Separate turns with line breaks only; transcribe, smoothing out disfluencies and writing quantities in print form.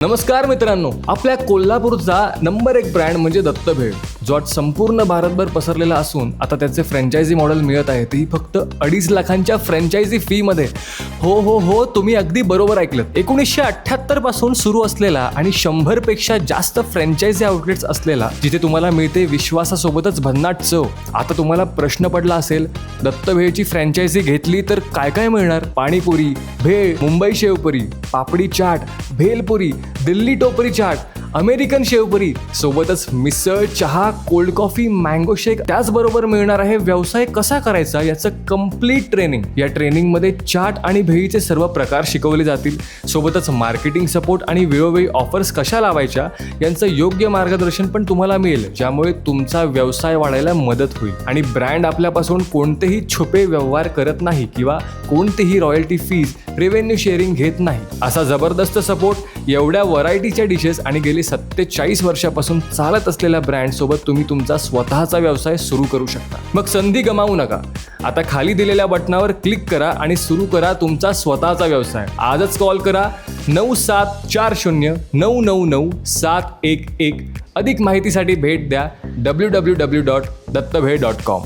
नमस्कार मित्रांनो, आपल्या कोल्हापूरचा नंबर 1 ब्रँड म्हणजे दत्तभेळ, जो आज संपूर्ण भारतभर पसरलेला असून आता त्याचे फ्रँचायझी मॉडेल मिळत आहे, तेही फक्त 2.5 लाखांच्या फ्रँचायझी फी मध्ये. हो, तुम्ही अगदी बरोबर ऐकलं. 1978 पासून सुरू असलेला आणि 100 पेक्षा जास्त फ्रँचायझी आउटलेट्स असलेला, जिथे तुम्हाला मिळते विश्वासासोबतच भन्नाट चव. आता तुम्हाला प्रश्न पडला असेल, दत्तभेळची फ्रँचायझी घेतली तर काय काय मिळणार? पाणीपुरी, भेळ, मुंबई शेवपुरी, पापडी चाट, भेलपुरी, दिल्ली टोपरी चाट, अमेरिकन शेवपुरी, सोबतच मिसळ, चहा, कोल्ड कॉफी, मँगो शेक. त्याचबरोबर मिळणार आहे व्यवसाय कसा करायचा याचं कम्प्लीट ट्रेनिंग. या ट्रेनिंगमध्ये चाट आणि भेळीचे सर्व प्रकार शिकवले जातील. सोबतच मार्केटिंग सपोर्ट आणि वेळोवेळी ऑफर्स कशा लावायच्या यांचं योग्य मार्गदर्शन पण तुम्हाला मिळेल, ज्यामुळे तुमचा व्यवसाय वाढायला मदत होईल. आणि ब्रँड आपल्यापासून कोणतेही छुपे व्यवहार करत नाही किंवा कोणतीही रॉयल्टी फीज, रेव्हेन्यू शेअरिंग घेत नाही. असा जबरदस्त सपोर्ट, एवढ्या व्हरायटीच्या डिशेस आणि गेली 47 वर्षापासून चालत असलेल्या ब्रँड सोबत तुम्ही तुमचा स्वतःचा व्यवसाय सुरू करू शकता. मग संधी गमावू नका. आता खाली दिलेल्या बटनावर क्लिक करा आणि सुरू करा तुमचा स्वतःचा व्यवसाय. आजच कॉल करा 9740999711. अधिक माहितीसाठी भेट द्या www.dattaved.com.